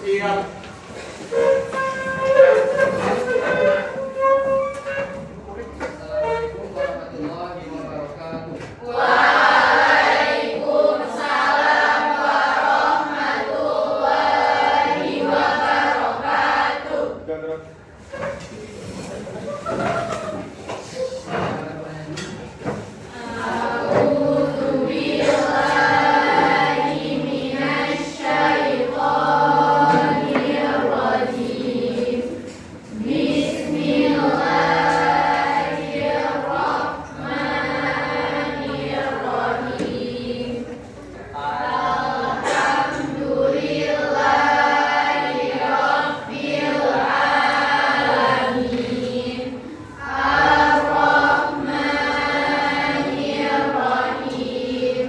Siap. Assalamualaikum warahmatullahi wabarakatuh. Waalaikumsalam warahmatullahi wabarakatuh. A'udzu billahi minasy syaithanir rajim. Bismillahirrahmanirrahim. Alhamdulillahi rabbil alamin. Ar-Rahmanir-Rahim.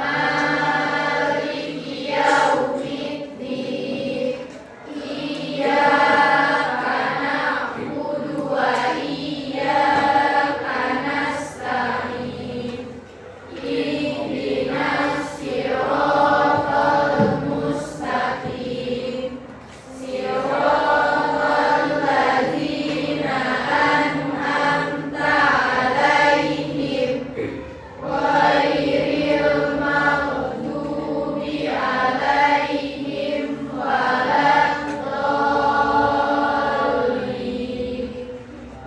Maliki yaumiddin. Iyyaka na'budu wa iyyaka nasta'in. Ihdinas siratal mustaqim. Siratal ladzina an'amta 'alaihim ghairil maghdubi 'alaihim waladdallin.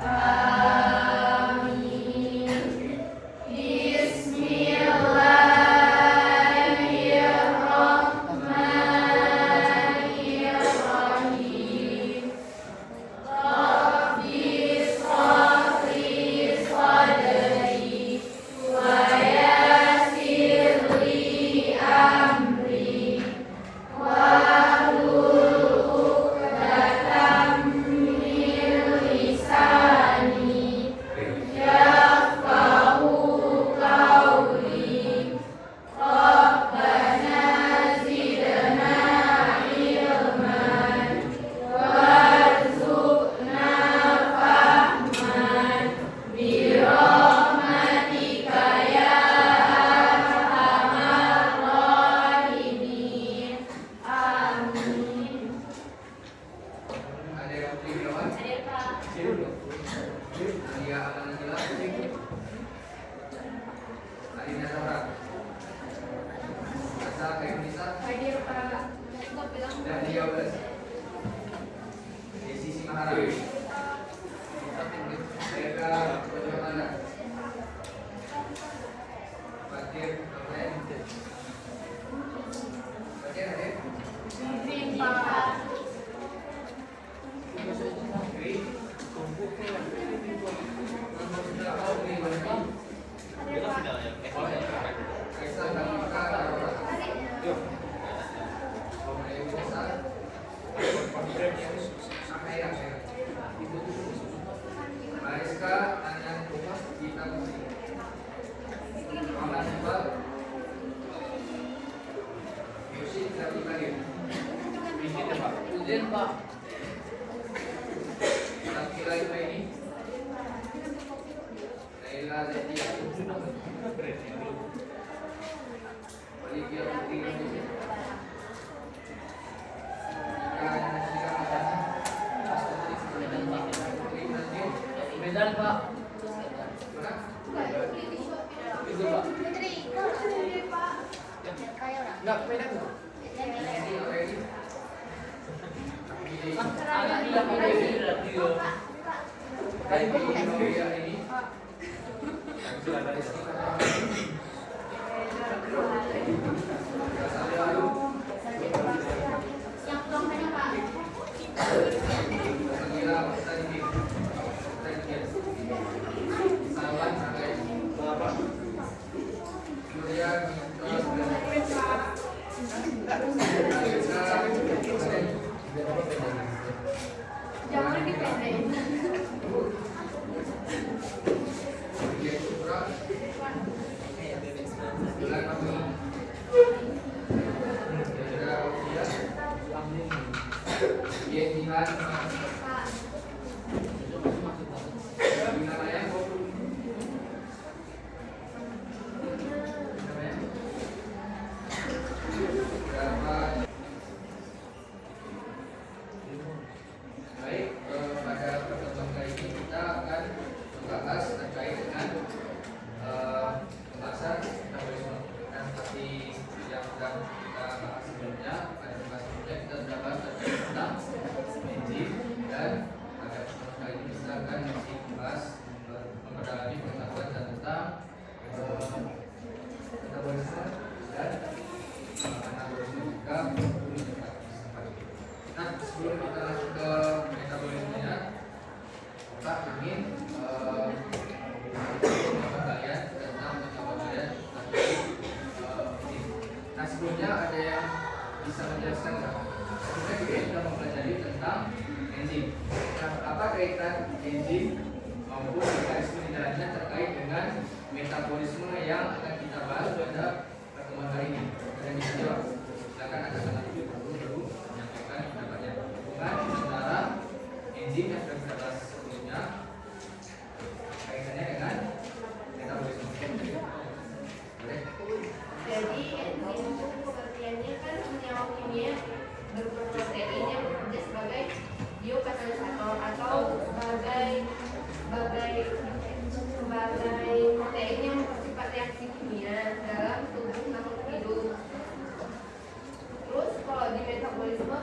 Amin. Bismillahirrahmanirrahim. Rabbi shrah li sadri wa yassir li amri wahlul 'uqdatam min lisani yafqahu qawli. Rabbana zidna ilman warzuqna fahman birahmatika ya arhamar rahimin. Amin. Ada yang pilih lawan? Hadir Pak. Dia akan menjelaskan. Alina Zahra. Asal kayak bisa. Hadir Pak. Dan dia beres. Desi Simaharani. Mereka bagaimana? Fatir, Fatir hadir. Izin Pak. Hadir Pak. Mariska Anyan Rumah Gita Musik Maman Iqbal Yusuf Zaki Kadir Uzin Pak Sakila Imaini Naila Zetia Olivia Putri Indonesia Medan Pak. Itu Pak. Enggak, Medan tuh. Jangan dipendekin. sebelum kita masuk ke metabolismenya, Pak ingin kalian tentang metabolisme ini. Nah sebelumnya ada yang bisa menjelaskan nggak? Sebelumnya kita sudah mempelajari tentang enzim. Nah, apa kaitan enzim maupun mekanisme di dalamnya terkait dengan metabolisme yang akan kita bahas pada pertemuan hari ini? Ada yang bisa jawab? Silakan ada salah baru menyampaikan pendapatnya. Hubungan antara enzim yang sudah kita bahas sebelumnya kaitannya dengan metabolisme. Boleh? Jadi enzim itu pengertiannya kan senyawa kimia berprotein yang bekerja sebagai biokatalisator atau sebagai protein yang mempercepat reaksi kimia dalam tubuh makhluk hidup. Terus kalau di metabolisme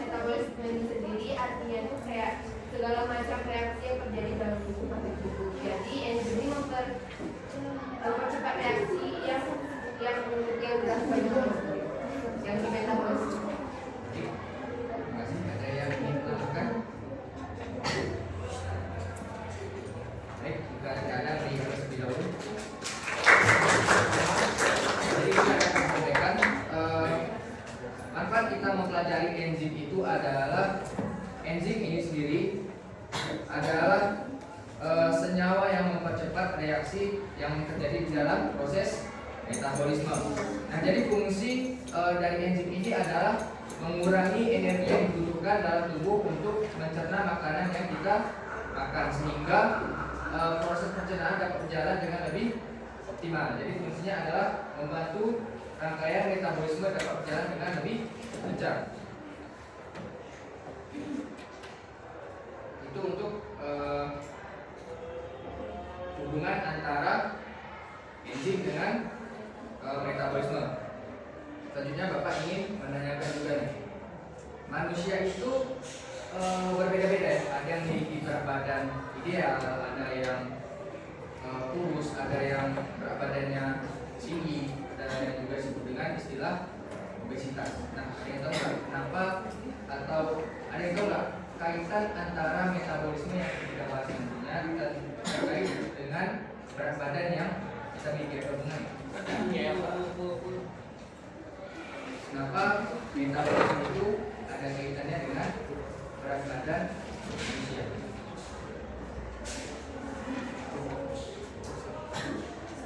metabolisme ini sendiri artinya itu kayak segala macam reaksi yang terjadi dalam tubuh makhluk hidup. Jadi enzim ini mempercepat reaksi yang udah yang di metabolisme. Terima kasih. Ada yang ingin menambahkan? Baik, jika ada beri terlebih dahulu. Jadi kita akan sampaikan manfaat kita mempelajari enzim itu adalah enzim ini sendiri adalah senyawa yang mempercepat reaksi yang terjadi di dalam proses metabolisme. Nah, jadi fungsi dari enzim ini adalah mengurangi energi yang dibutuhkan dalam tubuh untuk mencerna makanan yang kita makan sehingga proses pencernaan dapat berjalan dengan lebih optimal. Jadi fungsinya adalah membantu rangkaian metabolisme dapat berjalan dengan lebih lancar. Itu untuk hubungan antara enzim dengan metabolisme. Selanjutnya Bapak ingin menanyakan juga nih, manusia itu berbeda-beda ya. Ada yang memiliki berat badan ideal, ada yang kurus, ada yang berat badannya tinggi, ada yang juga disebut dengan istilah obesitas. Nah, ada yang tahu nggak kenapa atau ada yang tahu nggak kaitan antara metabolisme yang kita bahas nantinya terkait dengan berat badan yang kita miliki hubungan? Kenapa metabolisme itu ada kaitannya dengan berat badan manusia?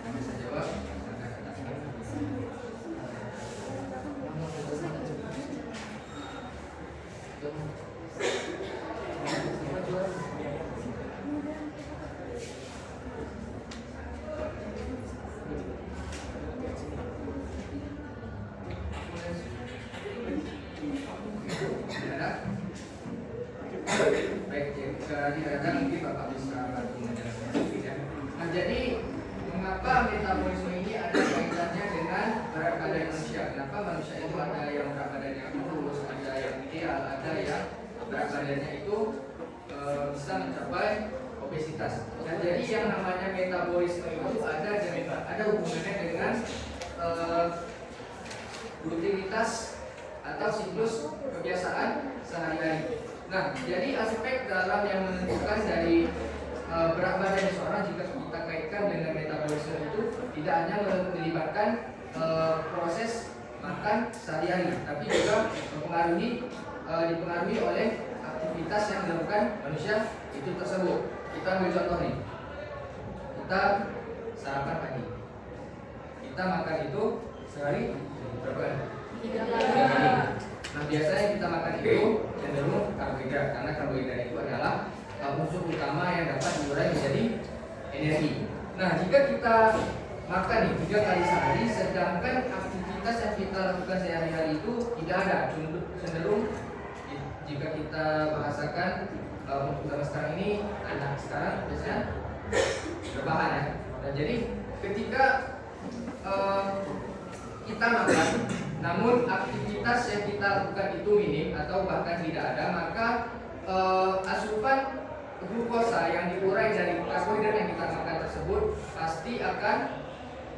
Yang bisa jawab? Baik, kadang mungkin Bapak bisa bantu menjelaskan sedikit ya. Nah, jadi mengapa metabolisme ini ada kaitannya dengan berat badan manusia? Kenapa manusia itu ada yang berat badannya kurus, ada yang ideal, ada yang berat badannya itu bisa mencapai obesitas. Nah, jadi yang namanya metabolisme itu ada hubungannya dengan rutinitas atau siklus kebiasaan sehari-hari. Nah, jadi aspek dalam yang menentukan dari berat badan seseorang jika kita kaitkan dengan metabolisme itu tidak hanya melibatkan proses makan sehari-hari, tapi juga dipengaruhi oleh aktivitas yang dilakukan manusia itu tersebut. Kita ambil contoh nih, kita sarapan pagi, kita makan itu sehari berapa kali? 3 kali. Nah, biasanya kita makan itu cenderung karbohidrat karena karbohidrat itu adalah unsur utama yang dapat diurai menjadi energi. Nah, jika kita makan nih 3 kali sehari, sedangkan aktivitas yang kita lakukan sehari-hari itu tidak ada, cenderung jika kita bahasakan untuk zaman sekarang ini, anak sekarang biasanya berbahan ya. Nah, jadi ketika kita makan, namun aktivitas yang kita lakukan itu minim atau bahkan tidak ada, maka asupan glukosa yang diurai dari karbohidrat yang kita makan tersebut pasti akan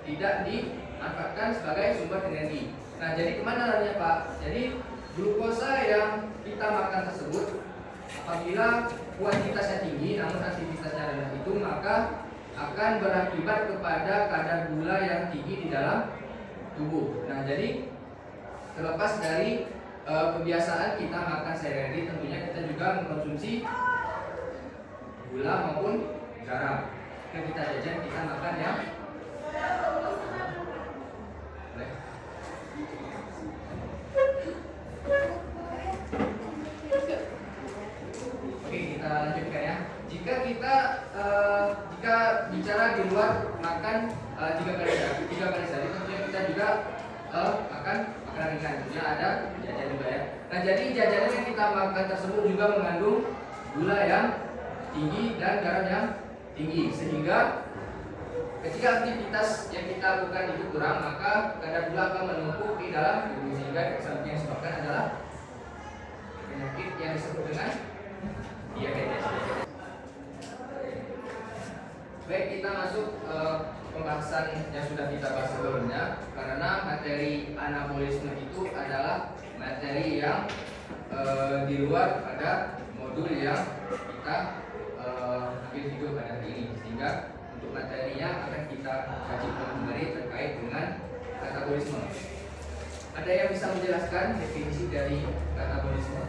tidak dimanfaatkan sebagai sumber energi. Nah, jadi kemana larinya Pak? Jadi Glukosa yang kita makan tersebut apabila kuantitasnya tinggi namun aktivitasnya rendah itu, maka akan berakibat kepada kadar gula yang tinggi di dalam tubuh. Nah, jadi terlepas dari kebiasaan kita makan sehari-hari, tentunya kita juga mengkonsumsi gula maupun garam. Ketika kita jajan, kita makan yang Oke, kita lanjutkan ya. Jika kita bicara di luar makan 3 kali sehari, tentunya kita juga makan makanan ringan. Tentunya ada jajan juga ya. Nah, jadi jajanan yang kita makan tersebut juga mengandung gula yang tinggi dan garam yang tinggi, sehingga ketika aktivitas yang kita lakukan itu kurang, maka kadar gula akan menumpuk di dalam tubuh, sehingga yang disebabkan adalah penyakit yang disebut dengan diabetes. Baik, kita masuk pembahasan yang sudah kita bahas sebelumnya, karena materi anabolisme itu adalah materi yang di luar pada modul yang kita ambil video pada hari ini, sehingga untuk materinya akan kita kaji kembali terkait dengan katabolisme. Ada yang bisa menjelaskan definisi dari katabolisme?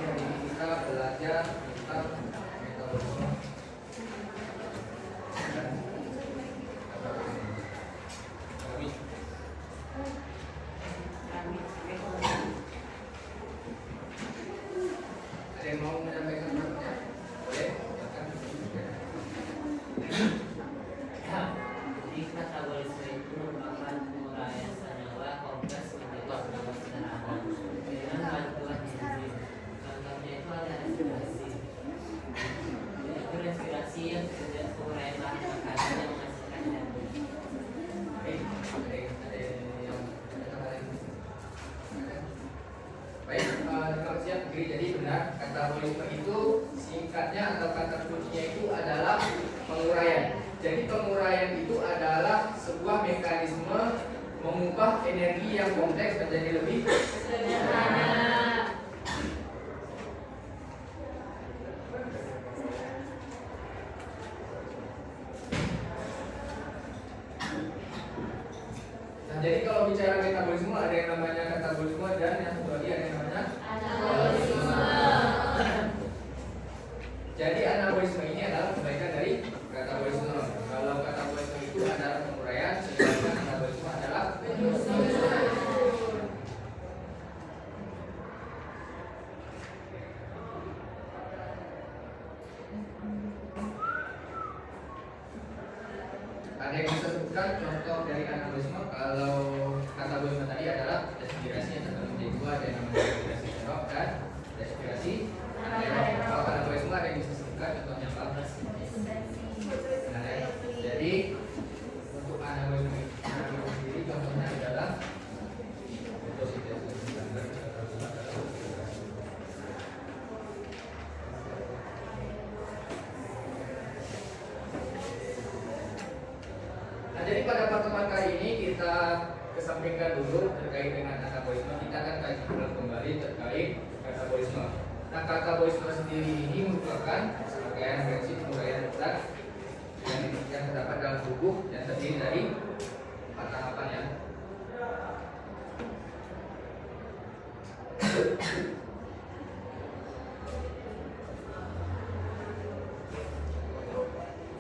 Jadi kita belajar tentang metabolisme dan ada yang mau menyampaikan pendapat? Boleh? Jadi katabolisme itu merupakan penguraian senyawa kompleks menjadi senyawa sederhana dengan bantuan enzim. Contohnya itu ada respirasi. Yaitu respirasi yang tidak penguraian bahan makanan yang menghasilkan energi. Baik, terima kasih. Jadi benar, katabolisme itu singkatnya atau kata kuncinya itu adalah penguraian. Jadi penguraian itu adalah sebuah mekanisme mengubah energi yang kompleks menjadi lebih sederhana. Nah, jadi kalau bicara metabolisme, ada yang namanya katabolisme dan yang satu lagi ada yang namanya anabolisme. Jadi anabolisme ini adalah kebaikan dari katabolisme. Kalau katabolisme itu adalah penguraian, sedangkan anabolisme adalah penyusunan. Ada yang bisa sebutkan contoh dari anabolisme? Kalau katabolisme tadi adalah respirasi yang terbagi menjadi dua, ada yang namanya respirasi aerob dan respirasi anaerob. Kalau anabolisme ada yang bisa sebutkan contohnya apa? Nah, ya. Jadi untuk anabolisme sendiri contohnya adalah fotosintesa. Nah, jadi pada pertemuan kali ini kita kesampingkan dulu terkait dengan katabolisme. Kita akan kaji ulang kembali terkait katabolisme. Nah, katabolisme sendiri ini merupakan serangkaian reaksi penguraian zat yang terdapat dalam tubuh yang terdiri dari 4 tahapan ya.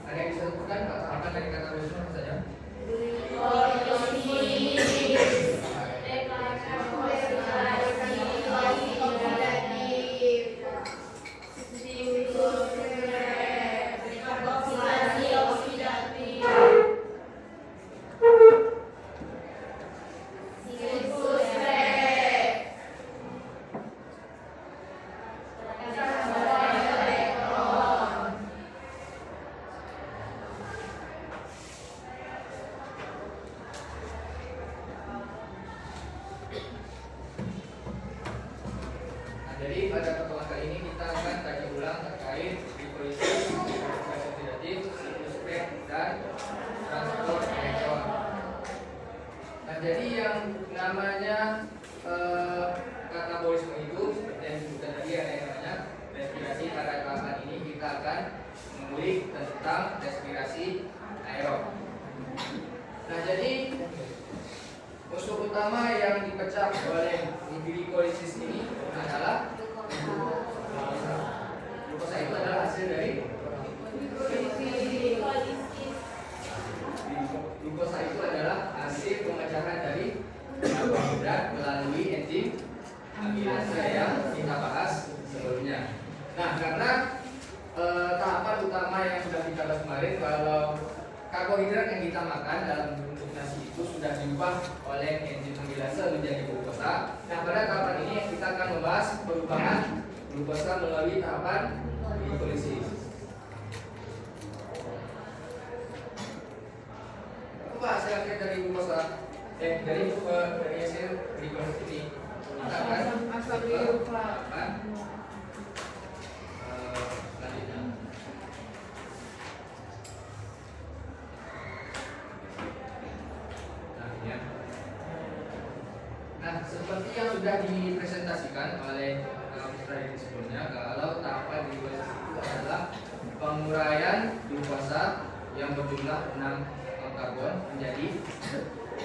Ada yang bisa sebutkan tahapan dari katabolisme apa saja? Jadi pada pertemuan kali ini kita akan kaji ulang terkait lipolisis, proses oksidatif, siklus Krebs dan transport elektron. jadi yang namanya katabolisme itu seperti yang disebutkan tadi ada yang namanya respirasi. Pada tahapan ini kita akan mengulik tentang respirasi aerob. Nah, jadi unsur utama yang dipecah oleh glikolisis ini adalah glukosa. Glukosa itu adalah hasil dari glukosa itu adalah hasil pemecahan dari karbohidrat melalui enzim amilase yang kita bahas sebelumnya. Nah, karena tahapan utama yang sudah kita bahas kemarin, kalau karbohidrat yang kita makan dalam bentuk nasi itu sudah diubah oleh enzim amilase menjadi glukosa. Nah, pada tahapan ini kita akan membahas perubahan glukosa melalui tahapan glikolisis. Apa hasil akhir dari glukosa? Dari hasil glikolisis ini kita akan selanjutnya. Nah, seperti yang sudah dipresentasikan oleh slide sebelumnya, kalau tahapan glikolisis itu adalah penguraian glukosa yang berjumlah 6 atom karbon menjadi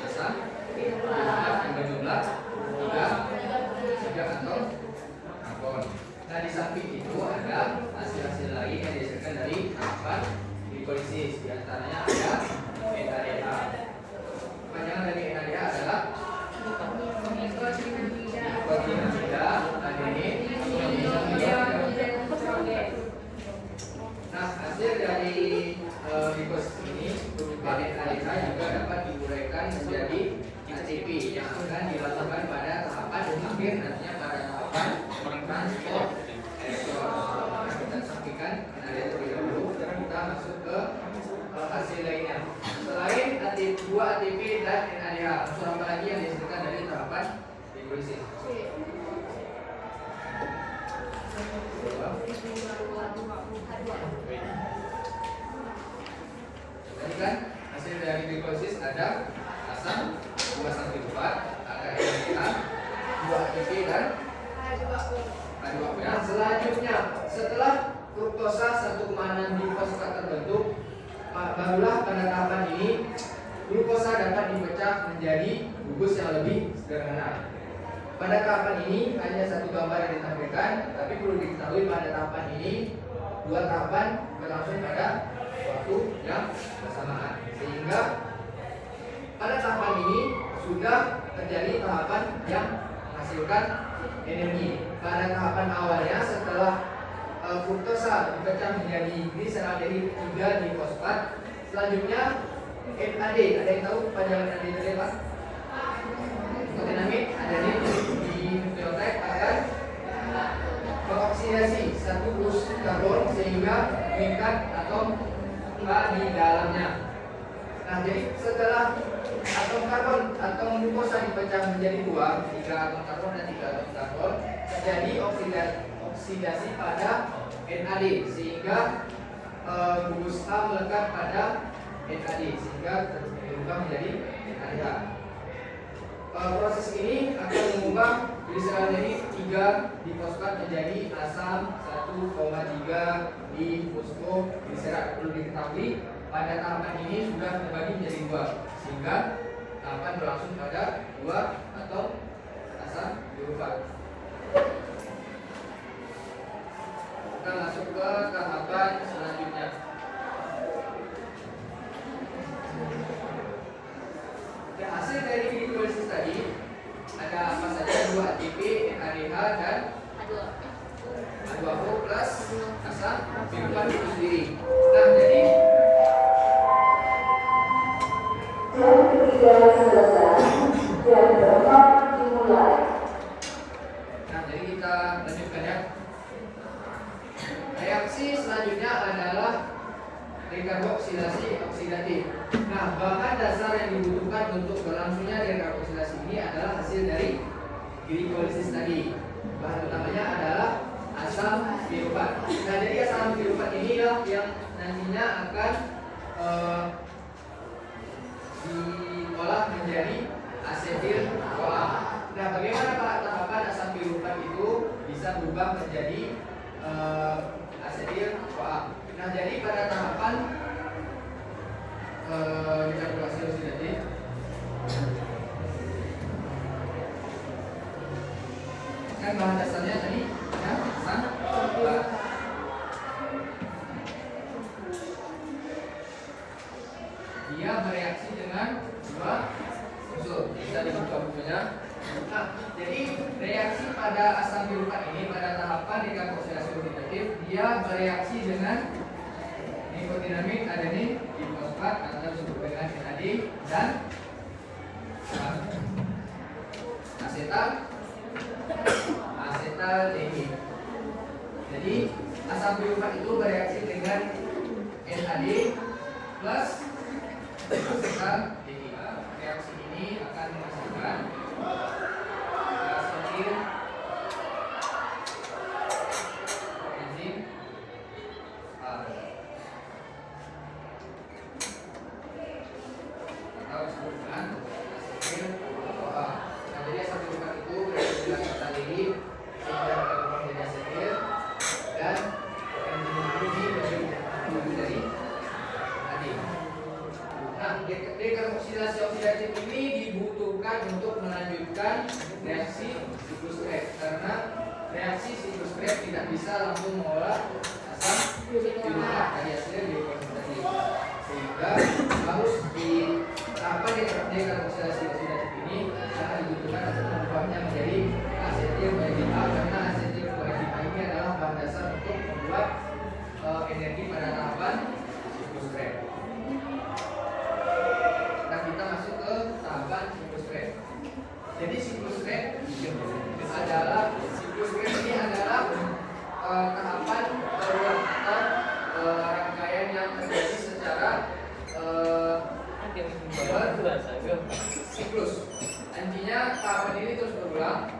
asam yang berjumlah 3 atom karbon. Nah, di samping itu ada hasil-hasil lain yang dihasilkan dari tahapan glikolisis. Di antaranya ada NADH. Panjangan dari NADH adalah nikotinamida, adenin, nah, hasil dari glikolisis ini berupa NADH juga dapat diuraikan menjadi ATP yang akan dilakukan pada tahapan akhir, nantinya pada tahapan transport elektron. Kita sampaikan NADH terlebih dahulu, kita masuk ke hasil lainnya. Selain dua ATP dan NADH, unsur apa lagi yang dihasilkan dari tahapan glikolisis? Tadi kan hasil dari glikolisis ada asam 2-4, ada NADH, 2 ATP dan H2O. Nah, selanjutnya setelah fruktosa 1,6 difosfat terbentuk, barulah pada tahapan ini glukosa dapat dipecah menjadi gugus yang lebih sederhana. Pada tahapan ini hanya satu gambar yang ditampilkan, tapi perlu diketahui pada tahapan ini dua tahapan berlangsung pada waktu yang bersamaan, sehingga pada tahapan ini sudah terjadi tahapan yang menghasilkan energi. Pada tahapan awalnya setelah fruktosa dipecah menjadi gliseraldehid 3 difosfat, selanjutnya NAD. Ada yang tahu panjangan NAD itu apa? Nicotinamide adenin di nukleotide akan mengoksidasi satu plus karbon sehingga mengikat atom K di dalamnya. Nah, jadi setelah atom karbon, atom glukosa dipecah menjadi 2, 3 atom karbon dan 3 atom karbon, terjadi oksidasi pada NAD sehingga gugus H melekat pada NAD sehingga berubah menjadi NADH. Proses ini akan mengubah gliseraldehid 3 difosfat menjadi asam 1,3 difosfoglycerat. Perlu diketahui pada tahapan ini sudah terbagi menjadi 2 sehingga tahapan berlangsung pada 2 atom asam diurufat. Kita masuk ke tahapan selanjutnya. Ya, hasil dari glikolisis tadi ada apa saja? 2 ATP, NADH dan H2O plus asam diurufat itu sendiri. Nah, jadi kita lanjutkan ya. Reaksi selanjutnya adalah dekarboksilasi oksidatif. Nah, bahan dasar yang dibutuhkan untuk berlangsungnya dekarboksilasi ini adalah hasil dari glikolisis tadi. Bahan utamanya adalah asam pirufat. Nah, jadi asam pirufat inilah yang nantinya akan diolah menjadi asetil CoA. Nah, bagaimana Pak tahapan asam piruvat itu bisa berubah menjadi asetil CoA? Nah, jadi pada tahapan dekarboksilasi oksidatif kan bahan dasarnya tadi ya, asam piruvat. Dia bereaksi dengan dua unsur. Bisa dibuka bukunya. Nah, jadi reaksi pada asam piruvat ini pada tahapan dekarboksilasi oksidatif dia bereaksi dengan nikotinamin adenin difosfat atau disebut dengan NAD dan asetaldehyde. Jadi asam piruvat itu bereaksi dengan NAD plus asetaldehyde. Reaksi ini akan menghasilkan asetil enzim atau disebut dengan asetil CoA. Nah, jadi asam piruvat itu bereaksi dengan asetaldehyde sehingga berubah menjadi asetil dan enzim ini menjadi dari NAD. Nah, dekarboksilasi oksidatif ini dibutuhkan untuk melanjutkan reaksi siklus Krebs karena reaksi siklus Krebs tidak bisa langsung mengolah asam piruvat dari hasil dekarboksilasi, sehingga harus di tahapan dekarboksilasi oksidatif ini akan dibutuhkan untuk mengubahnya menjadi asetil BHA karena asetil BHA ini adalah bahan dasar untuk membuat energi pada tahapan siklus Krebs. Nah, kita masuk ke tahapan siklus Krebs. Jadi siklus Krebs ini adalah tahapan berulang atau rangkaian yang terjadi secara siklus. Intinya tahapan ini terus berulang.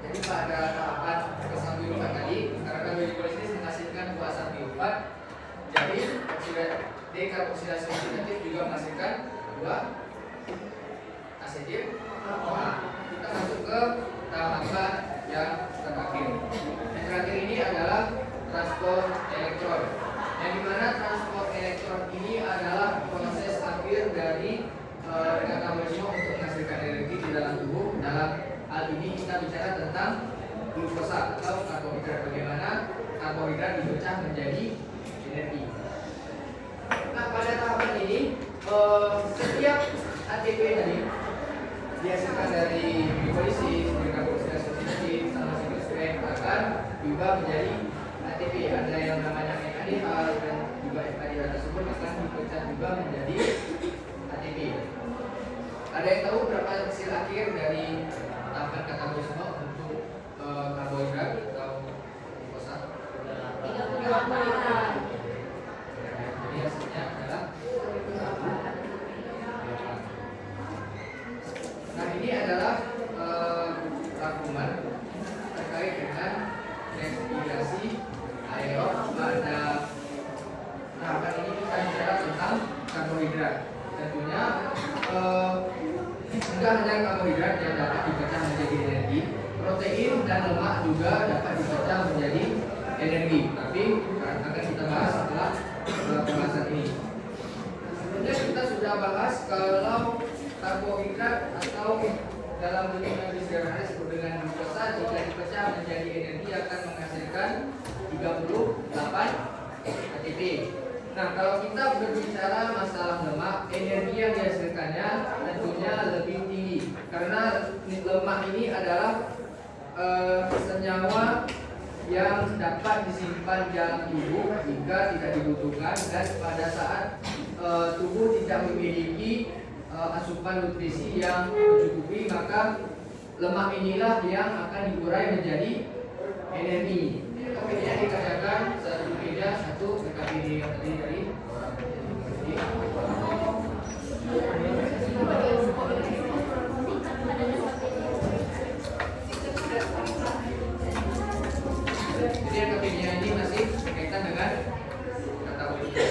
Jadi pada tahapan asam piruvat tadi, karena glikolisis menghasilkan dua asam piruvat, jadi dekarboksilasi oksidatif juga menghasilkan dua asetil CoA. Kita masuk ke tahapan yang terakhir. Yang terakhir ini adalah transport elektron. Yang dimana transport elektron ini adalah proses akhir dari metabolisme untuk menghasilkan energi di dalam tubuh. Dalam hal ini kita bicara tentang glukosa atau karbohidrat. Bagaimana karbohidrat dipecah menjadi energi. Nah, pada tahapan ini setiap ATP tadi dihasilkan dari glikolisis, dekarboksilasi oksidatif, sama siklus Krebs akan diubah menjadi ATP. Ada yang namanya NADH dan juga NADH tersebut akan dipecah juga menjadi ATP. Ada yang tahu berapa hasil akhir dari tahapan katabolisme untuk karbohidrat atau glukosa? 38. Jadi hasilnya adalah 38. Nah, ini adalah rangkuman terkait dengan respirasi aerob pada tahapan ini. Kita bicara tentang karbohidrat. Tentunya tidak hanya karbohidrat yang dapat dipecah menjadi energi, protein dan lemak juga dapat dipecah menjadi energi. Tapi akan kita bahas setelah pembahasan ini. Sebelumnya kita sudah bahas kalau karbohidrat atau dalam bentuk yang sederhana disebut dengan glukosa jika dipecah menjadi energi akan menghasilkan 38 ATP. Nah, kalau kita berbicara masalah lemak, energi yang dihasilkannya tentunya lebih tinggi karena lemak ini adalah senyawa yang dapat disimpan dalam tubuh jika tidak dibutuhkan dan pada saat tubuh tidak memiliki asupan nutrisi yang mencukupi, maka lemak inilah yang akan diurai menjadi energi. Kemudian dikerjakan satu meja satu PKPD yang terdiri dari orang. Jadi yang KPD ini masih berkaitan dengan katabolisme.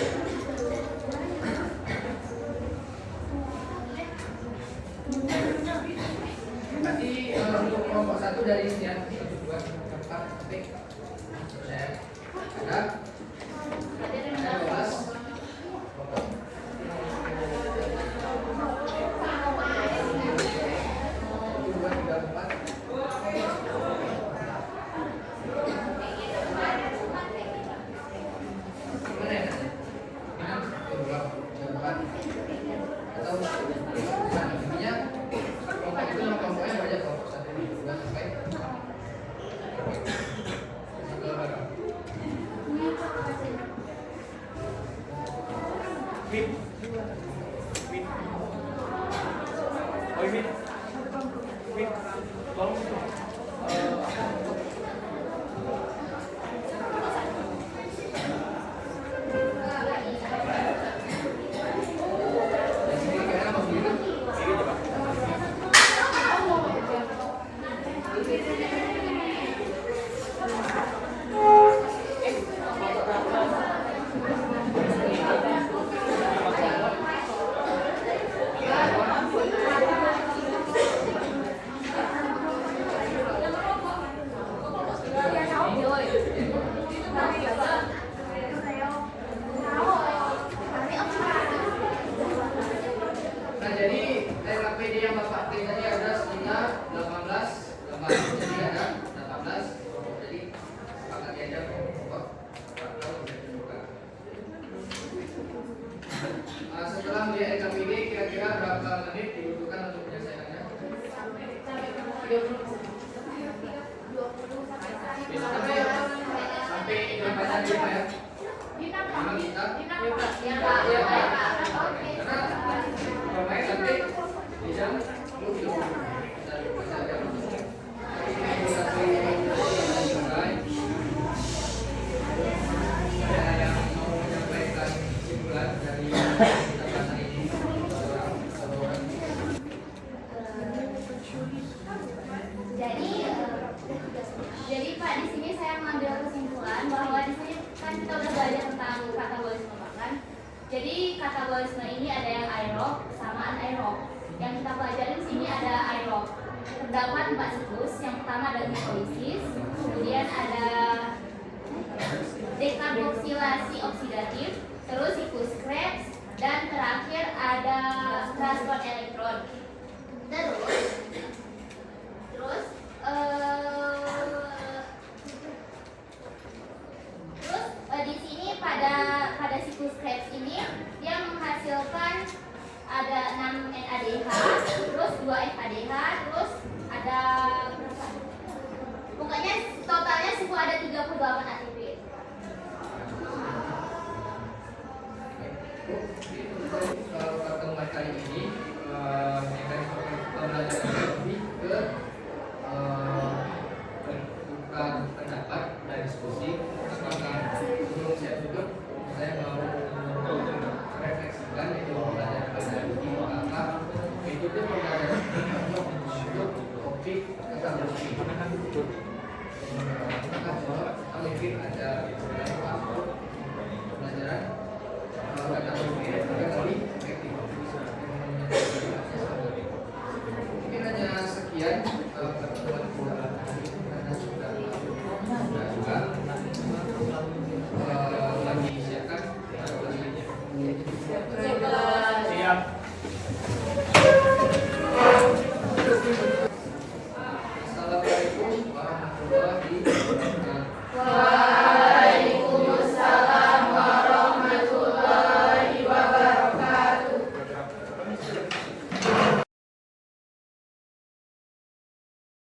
untuk kelompok 1 dari sekian 1, 2, 3, 4 sampai saya ada 12 kelompok. 1, 2, 3, 4. Mana ya? Ini 2, 4. Atau bukan, intinya kelompok itu nama kelompoknya banyak, kelompok 1, 2 sampai ke berapa? Di sini kayaknya mau begini. Nah, jadi RKPD yang Bapak T tadi ada sekitar 18, jadi ada 18. Jadi sepakati aja kelompok atau bisa dibuka. Setelah melihat RKPD, kira-kira berapa menit dibutuhkan untuk menyelesaikannya? Sampai 24 jam ya? Memang kita karena bermain nanti di jam 20. Ada yang mau menyampaikan kesimpulan dari kesempatan ini? Jadi Pak, di sini saya mengambil kesimpulan bahwa di sini kan kita udah belajar tentang katabolisme makan. Jadi katabolisme ini ada yang aerob sama anaerob. Yang kita pelajari di sini ada aerob. Terdapat 4 siklus. Yang pertama ada glikolisis, kemudian ada dekarboksilasi oksidatif, terus siklus Krebs, dan terakhir ada transport elektron. Terus di sini pada siklus Krebs ini dia menghasilkan ada 6 NADH, terus 2 FADH, terus ada berapa? Pokoknya totalnya semua ada 38 ATP. Kalau pertemuan kali ini pembelajaran lebih ke bukan pendapat dan diskusi. Maka sebelum saya tutup, saya mau refleksikan itu pembelajaran ini apa itu pembelajaran untuk topik katabolisme. Mungkin ada pembelajaran katabolisme